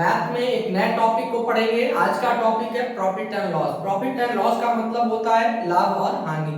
Math में एक नए टॉपिक को पढ़ेंगे। आज का टॉपिक है profit and loss. Profit and loss का मतलब होता है लाभ और हानि।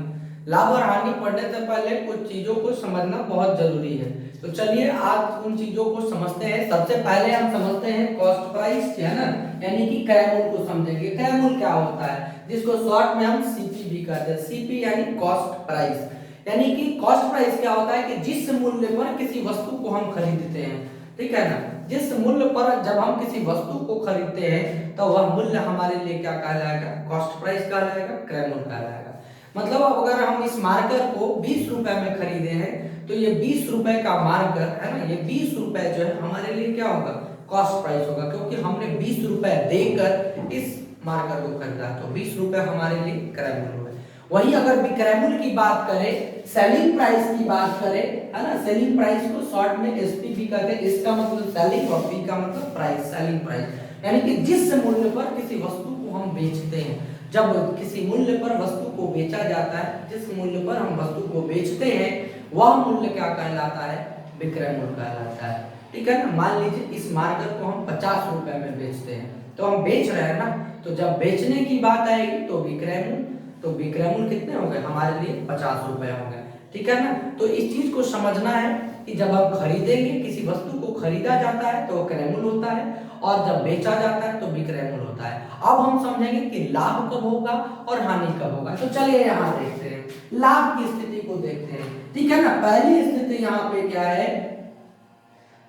लाभ और हानि पढ़ने से पहले कुछ चीजों को समझना बहुत जरूरी है। तो चलिए आज उन चीजों को समझते हैं। सबसे पहले हम समझते हैं कॉस्ट प्राइस, है ना, यानी कि क्रय मूल्य को समझेंगे। क्रय मूल्य क्या होता है, जिसको शॉर्ट में हम सीपी भी कहते हैं। सीपी यानी कॉस्ट प्राइस, यानी कि कॉस्ट प्राइस क्या होता है कि जिस मूल्य पर किसी वस्तु को हम खरीदते हैं, ठीक है ना, जिस मूल्य पर जब हम किसी वस्तु को खरीदते हैं तो वह मूल्य हमारे लिए क्या कहलाएगा, कॉस्ट प्राइस कहलाएगा, क्रय मूल्य कहलाएगा। मतलब अब अगर हम इस मार्कर को 20 रुपए में खरीदे हैं तो ये 20 रुपए का मार्कर है ना, ये 20 रुपए जो है हमारे लिए क्या होगा, कॉस्ट प्राइस होगा, क्योंकि हमने 20 रुपए देकर इस मार्कर को खरीदा, तो 20 रुपए हमारे लिए क्रय मूल्य होगा। वही अगर विक्रय मूल्य की बात करें, सेलिंग प्राइस की बात करें, है ना, सेलिंग प्राइस को शॉर्ट में एसपी भी कहते हैं। इसका मतलब सेलिंग और पी का मतलब प्राइस, सेलिंग प्राइस, यानी कि जिस मूल्य पर किसी वस्तु को हम बेचते हैं, जब किसी मूल्य पर वस्तु को बेचा जाता है, जिस मूल्य पर हम वस्तु को बेचते हैं वह मूल्य क्या कहलाता है, विक्रय मूल्य कहलाता है। ठीक है ना। मान लीजिए इस मार्कर को हम 50 रुपए में बेचते हैं, तो हम बेच रहे हैं ना, तो जब बेचने की बात आएगी तो विक्रय मूल्य, तो विक्रय मूल्य कितने हो गए हमारे लिए, 50 रुपए हो गए। ठीक है ना। तो इस चीज को समझना है कि जब हम खरीदेंगे, किसी वस्तु को खरीदा जाता है तो क्रय मूल्य होता है, और जब बेचा जाता है तो विक्रय मूल्य होता है। अब हम समझेंगे कि लाभ कब होगा और हानि कब होगा। तो चलिए यहाँ देखते हैं, लाभ की स्थिति को देखते हैं। ठीक है ना। पहली स्थिति यहाँ पे क्या है,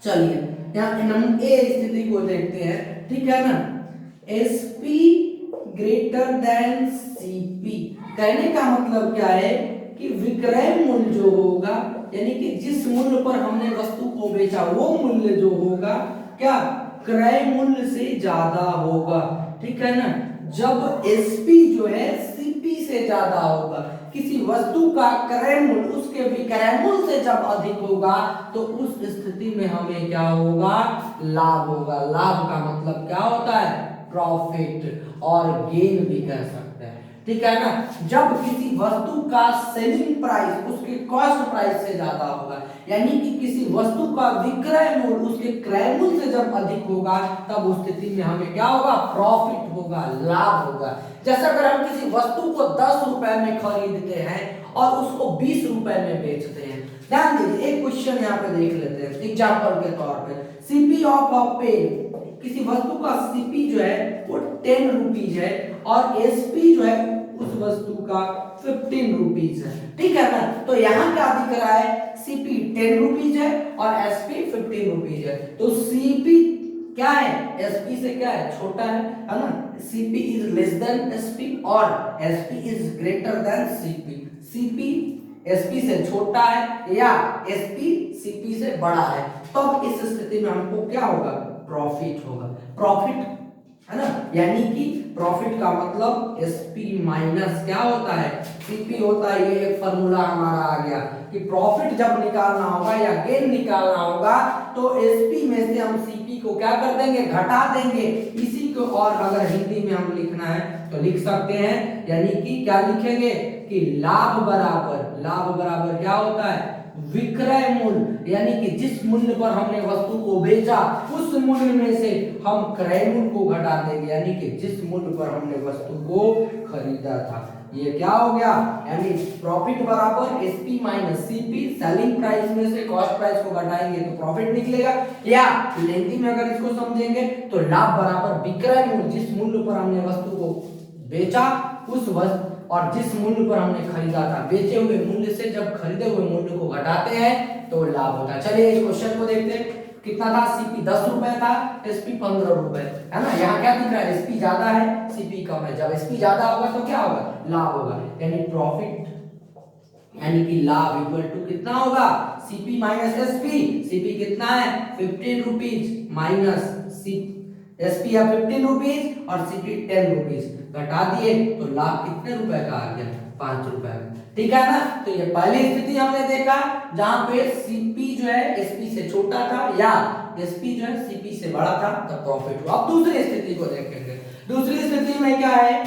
चलिए यहाँ हम ए स्थिति को देखते हैं। ठीक है ना। एसपी ग्रेटर देन सीपी, कहने का मतलब क्या है कि विक्रय मूल्य जो होगा, यानी कि जिस मूल्य पर हमने वस्तु को बेचा वो मूल्य जो होगा क्या, क्रय मूल्य से ज्यादा होगा। ठीक है ना। जब एसपी जो है सीपी से ज्यादा होगा, किसी वस्तु का क्रय मूल्य उसके विक्रय मूल्य से जब अधिक होगा तो उस स्थिति में हमें क्या होगा, लाभ होगा। लाभ का मतलब क्या होता है, प्रॉफिट और गेन भी कह सकते हैं। ठीक है ना। जब किसी वस्तु का सेलिंग प्राइस उसके कॉस्ट प्राइस से ज्यादा होगा, यानी कि किसी वस्तु का विक्रय मूल्य उसके क्रय मूल्य से जब अधिक होगा, तब उस स्थिति में हमें क्या होगा, प्रॉफिट होगा, लाभ होगा। जैसे अगर हम किसी वस्तु को 10 रुपए में खरीदते हैं और उसको 20 रुपए में बेचते हैं। ध्यान दीजिए, एक क्वेश्चन यहाँ पे देख लेते हैं एग्जाम्पल के तौर पे। सीपी ऑफ अ पेन, किसी वस्तु का सीपी जो है वो 10 रुपीज है और एसपी जो है उस वस्तु का 15 रुपीज है। ठीक है ना। तो यहाँ क्या दिख रहा है, सीपी 10 रुपीज है और एसपी 15 रुपीज है। तो सीपी क्या है, एसपी से क्या है, छोटा है ना। CP is less than SP और SP is greater than CP. CP SP से छोटा है या एसपी सीपी से बड़ा है, तब इस स्थिति में हमको क्या होगा, प्रॉफिट होगा। प्रॉफिट है ना, यानी कि प्रॉफिट का मतलब एसपी माइनस क्या होता है, सीपी होता है। ये एक फॉर्मूला हमारा आ गया कि प्रॉफिट जब निकालना होगा या गेन निकालना होगा तो एसपी में से हम सीपी को क्या कर देंगे, घटा देंगे। इसी को और अगर हिंदी में हम लिखना है तो लिख सकते हैं, यानी कि क्या लिखेंगे कि लाभ बराबर क्या होता है, विक्रय मूल्य, यानी कि जिस मूल्य पर हमने वस्तु को बेचा उस मूल्य में से हम क्रय मूल्य को घटा देंगे, यानी कि जिस मूल्य पर हमने वस्तु को खरीदा था। ये क्या हो गया, यानी प्रॉफिट बराबर SP minus CP, selling price में से कॉस्ट प्राइस को घटाएंगे तो प्रॉफिट निकलेगा। या लेंथी में अगर इसको समझेंगे तो लाभ बराबर विक्रय मूल्य, जिस मूल्य पर हमने वस्तु को बेचा उस वस्तु और जिस मूल्य पर हमने खरीदा था, बेचे हुए मूल्य से जब खरीदे हुए मूल्य को घटाते हैं तो लाभ होता है। चलिए इस क्वेश्चन को देखते हैं। कितना था, सीपी 10 रुपए था, एसपी 15 रुपए, है ना। यहाँ क्या दिख रहा है, एसपी ज्यादा है सीपी कम है। जब एसपी ज्यादा होगा तो क्या होगा, लाभ होगा, यानी प्रॉफिट, यानी कि लाभ इक्वल टू कितना होगा, सीपी माइनस एसपी। सीपी कितना है, 15 रुपीज माइनस सीपी, एसपी है 15 रुपीज और सीपी 10 रुपीज, घटा दिए तो लाभ कितने रुपए का आ गया, 5 रुपए। ठीक है ना। तो ये पहली स्थिति हमने देखा जहां पे सीपी जो है एसपी से छोटा था या एसपी जो है सीपी से बड़ा था, तब प्रॉफिट हुआ। अब दूसरी स्थिति को देखेंगे। दूसरी स्थिति में क्या है,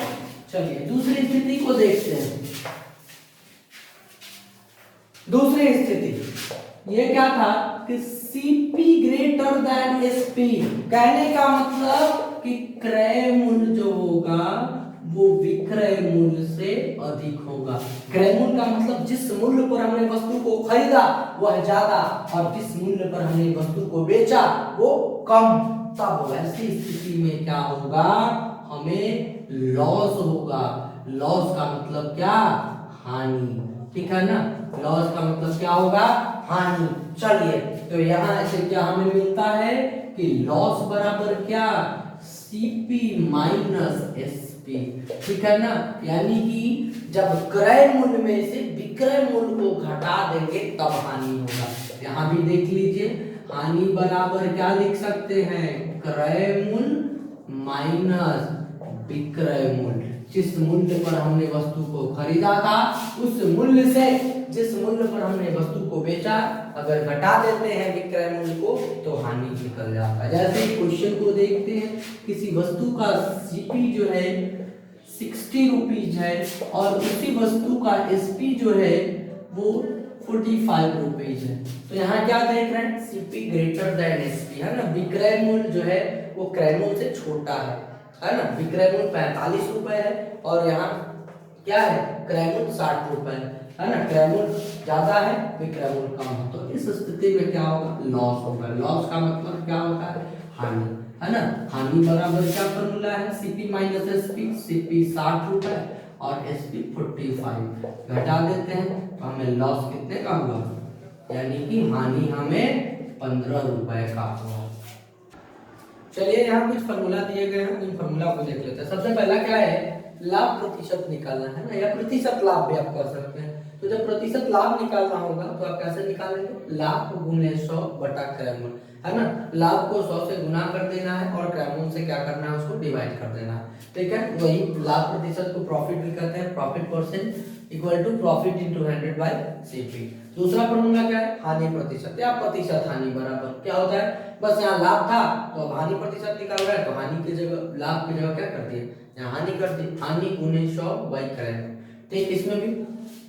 चलिए दूसरी स्थिति को देखते हैं। दूसरी स्थिति ये क्या था कि सीपी ग्रेटर देन एसपी। कहने का मतलब कि क्रय मूल्य जो होगा वो विक्रय मूल्य से अधिक होगा। क्रय मूल्य का मतलब जिस मूल्य पर हमने वस्तु को खरीदा वह ज्यादा और जिस मूल्य पर हमने वस्तु को बेचा वो कम, तब वैसी स्थिति में क्या होगा, हमें लॉस होगा। लॉस का मतलब क्या, हानि, ठीक है ना। लॉस का मतलब क्या होगा, हानि। चलिए तो यहाँ से क्या हमें मिलता है कि लॉस बराबर क्या, सीपी माइनस एसपी, ठीक है ना। यानी कि जब क्रय मूल्य में से विक्रय मूल्य को घटा देंगे तब हानि होगा। यहाँ भी देख लीजिए, हानि बराबर क्या लिख सकते हैं, क्रय मूल्य माइनस विक्रय मूल्य। जिस मूल्य पर हमने वस्तु को खरीदा था उस मूल्य से जिस मूल्य पर हमने वस्तु को बेचा अगर घटा देते हैं विक्रय मूल्य को तो हानि निकल जाता है। जैसे क्वेश्चन को देखते हैं, किसी वस्तु का सीपी जो है 60 रुपीज है और उसी वस्तु का एसपी जो है वो 45 रुपीज है। तो यहाँ क्या देख रहे हैं, सीपी ग्रेटर देन एसपी, है ना। विक्रय मूल्य जो है वो क्रय मूल्य से छोटा है ना। विक्रय मूल्य 45 रुपए है और यहाँ क्या है, क्रय मूल्य 60 रुपए है ना। क्रय मूल्य ज्यादा है, विक्रय मूल्य कम है, तो इस स्थिति में क्या होगा, लॉस होगा। लॉस का मतलब क्या होता है, हानि, है ना। हानि बराबर क्या फॉर्मूला है, सीपी माइनस एसपी। सीपी 60 रुपए और एसपी 45, घटा देते हैं तो हमें लॉस कितने का हुआ, यानी कि हानि हमें 15 रुपए का हुआ। चलिए यहाँ कुछ फॉर्मूला दिए गए हैं, इन फॉर्मूला को देख लेते हैं। सबसे पहला क्या है, लाभ प्रतिशत निकालना है ना, या प्रतिशत लाभ भी आप कर सकते हैं। तो जब प्रतिशत लाभ निकालना होगा तो आप कैसे निकालेंगे, लाभ गुने 100 बटा क्रय मूल्य, है ना। लाभ को 100 से गुना कर देना है और क्रय मूल्य से क्या करना है, उसको डिवाइड कर देना है, ठीक है। वही लाभ प्रतिशत को प्रॉफिट भी कहते हैं, profit percent equal to profit into 100 by CP. दूसरा फॉर्मूला क्या है, हानि प्रतिशत या प्रतिशत हानि बराबर क्या होता है, बस यहाँ लाभ था तो अब हानि प्रतिशत निकाल रहा है तो हानि की जगह लाभ की जगह क्या कर दिए, यहाँ हानि कर दी, हानि गुने 100 बाई क्रय। ठीक, इसमें भी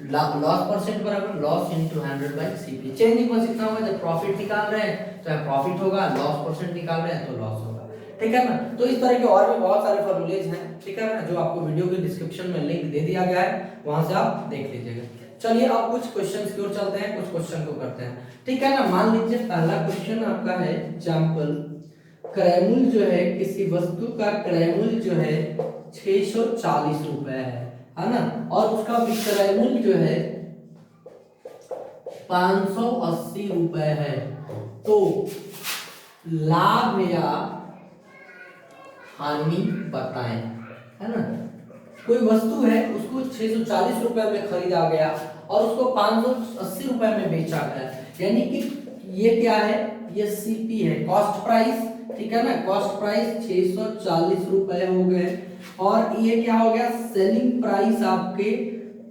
लॉस परसेंट बराबर loss into 100 by CP. Change बस इतना होगा, जब प्रॉफिट निकाल रहे हैं तो प्रॉफिट होगा, लॉस परसेंट निकाल रहे हैं तो लॉस होगा, ठीक है ना। तो इस तरह के और भी बहुत सारे फॉर्मूलेज हैं, ठीक है ना, जो आपको वीडियो के डिस्क्रिप्शन में लिंक दे दिया गया है, वहां से आप देख लीजिएगा। चलिए अब कुछ क्वेश्चंस की ओर चलते हैं, कुछ क्वेश्चन को करते हैं, ठीक है ना। मान लीजिए पहला क्वेश्चन आपका है एग्जांपल, क्रय मूल्य जो है किसी वस्तु का क्रय मूल्य जो है 640 रुपए है ना, और उसका विक्रय मूल्य जो है 580 रुपए है। तो लाभ या हानि बताएं, है ना। कोई वस्तु है उसको 640 रुपए में खरीदा गया और उसको 580 रुपए में बेचा गया, यानी कि ये क्या है, ये सीपी है, कॉस्ट प्राइस, ठीक है ना। कॉस्ट प्राइस 640 रुपए हो गए और ये क्या हो गया, सेलिंग प्राइस आपके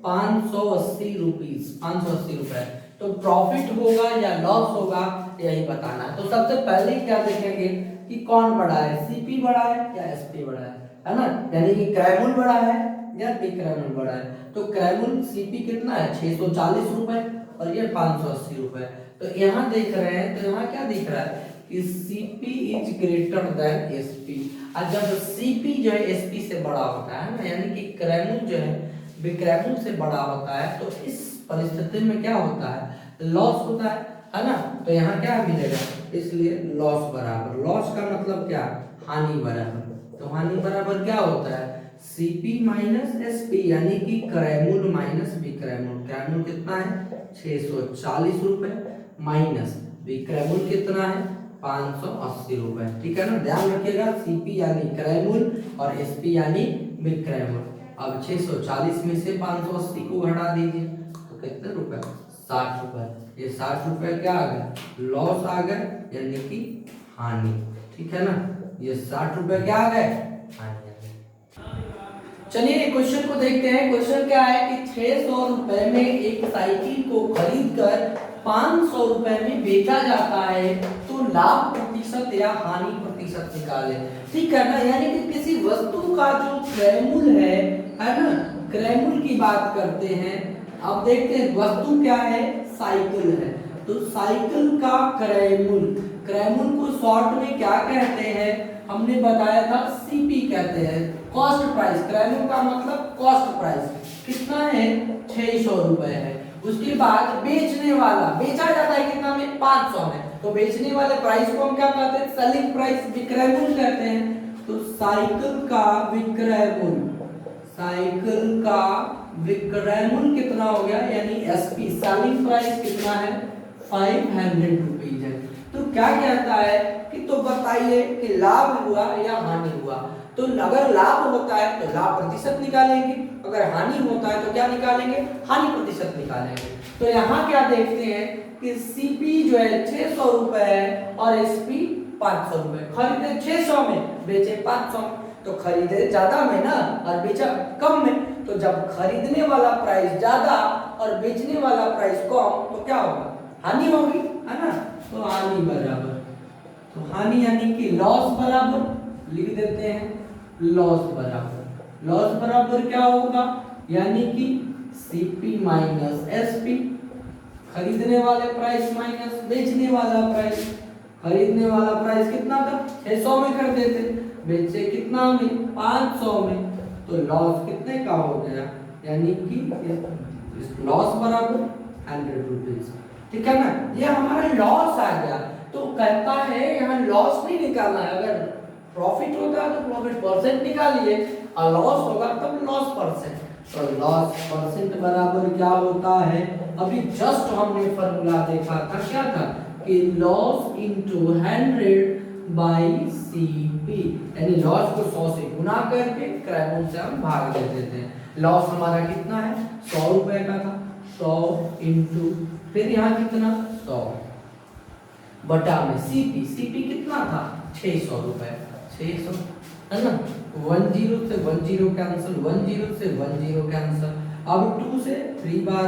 580 रुपीज, 580 रुपए। तो प्रॉफिट होगा या लॉस होगा यही बताना है। तो सबसे पहले क्या देखेंगे कि कौन बड़ा है, सीपी बड़ा है या एसपी बड़ा है ना। यानी कि क्रय मूल्य बड़ा है या विक्रय मूल्य बड़ा है। तो क्रय मूल्य सीपी कितना है 640 रुपए और ये 580 रुपए। तो यहाँ देख रहे हैं, तो यहाँ क्या दिख रहा है कि CP is greater then SP. और जब सीपी जो है एसपी से बड़ा होता है ना, यानी कि क्रय मूल्य जो है विक्रय मूल्य से बड़ा होता है, तो इस परिस्थिति में क्या होता है, लॉस होता है ना। तो यहाँ क्या मिलेगा, इसलिए लॉस बराबर, लॉस का मतलब क्या, हानि बराबर। तो हानि बराबर क्या होता है, सीपी माइनस एसपी, यानी कि क्रय मूल्य माइनस विक्रय मूल्य। क्रय मूल्य कितना है 640 रुपए माइनस विक्रय मूल्य कितना है 580 रुपए, ठीक है ना। ध्यान रखिएगा, सीपी यानी क्रय मूल्य और एसपी यानी विक्रय मूल्य। अब 640 में से 580 को घटा दीजिए तो कितने रुपए, 60 रुपए। ये 60 रुपए क्या आ गया, लॉस आ गए, यानी कि हानि, ठीक है ना। ये 60 रुपए क्या आ गए, हानि। चलिए क्वेश्चन को देखते हैं। क्वेश्चन क्या है कि 600 रुपए में एक साइकिल को खरीद कर 500 रुपए में बेचा जाता है, तो लाभ प्रतिशत या हानि प्रतिशत निकाले, ठीक है ना। यानी कि किसी वस्तु का जो क्रय मूल्य है ना, क्रय मूल्य की बात करते हैं। अब देखते हैं वस्तु क्या है, साइकिल है। तो साइकिल का क्रय मूल्य, क्रय मूल्य को शॉर्ट में क्या कहते हैं, हमने बताया था सीपी कहते हैं, कॉस्ट प्राइस। क्रय मूल्य का मतलब कॉस्ट प्राइस कितना है, 600 रुपए है। उसके बाद बेचने वाला, बेचा जाता है कितना में, 500 में, तो बेचने वाले प्राइस को हम क्या कहते हैं, सेलिंग प्राइस, विक्रय मूल्य कहते हैं। तो साइकिल का विक्रय मूल्य, साइकिल का विक्रय मूल्य कितना हो गया, यानी एसपी, सेलिंग प्राइस कितना है, 500 रुपीज है। तो क्या कहता है कि तो बताइए कि लाभ हुआ या हानि हुआ। तो अगर लाभ होता है तो लाभ प्रतिशत निकालेंगे, अगर हानि होता है तो क्या निकालेंगे, हानि प्रतिशत निकालेंगे। तो यहाँ क्या देखते हैं कि सीपी जो है 600 रुपए है और एसपी 500 रुपए, खरीदे 600 में, बेचे 500 में, तो खरीदे ज्यादा में ना और बेचा कम में। तो जब खरीदने वाला प्राइस ज्यादा और बेचने वाला प्राइस कम, तो क्या होगा, हानि होगी, है ना। तो हानि बराबर, तो हानि यानी कि लॉस बराबर लिख देते हैं, लॉस बराबर, लॉस बराबर क्या होगा, यानी कि सीपी माइनस एसपी, खरीदने वाले प्राइस माइनस बेचने वाला प्राइस। खरीदने वाला प्राइस कितना था, 600 में कर देते, बेचे कितना में, 500 में, तो लॉस कितने का हो गया, यानी कि लॉस बराबर 100 रुपीज, ठीक है ना। ये हमारा लॉस आ गया। तो कहता है यहाँ लॉस नहीं निकालना है, अगर प्रॉफिट होगा तो प्रॉफिट परसेंट निकालिए और लॉस होगा तब लॉस परसेंट। तो लॉस परसेंट बराबर क्या होता है, अभी जस्ट हमने फॉर्मूला देखा था, क्या था कि लॉस इनटू 100 बाई सीपी, यानी लॉस को 100 से गुना करके क्रय मूल्य से हम भाग दे देते हैं। लॉस हमारा कितना है, 100 रुपए का था, 100 इंटू फिर यहाँ कितना, 100 बटा में सीपी, सीपी कितना था, 600 रुपए, 600 है ना। 10 से 10 कैंसिल, 10 से 10 कैंसिल, अब 2 से 3 बार,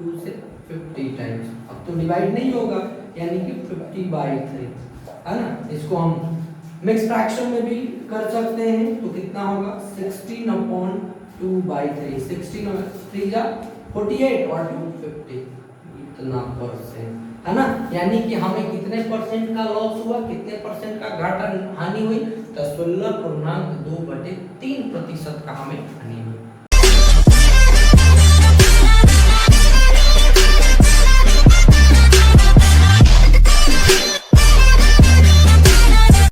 2 से 50 टाइम्स, अब तो डिवाइड नहीं होगा, यानी कि 50/3 है ना। इसको हम मिक्स फ्रैक्शन में भी कर सकते हैं, तो कितना होगा, 16/2/3, 16 और 3 जा 48 और 2 50, इतना परसेंट, है ना। यानी कि हमें कितने परसेंट का लॉस हुआ, कितने परसेंट का घाटा हानि हुई, तो 16.2/3% का हमें हानि हुई।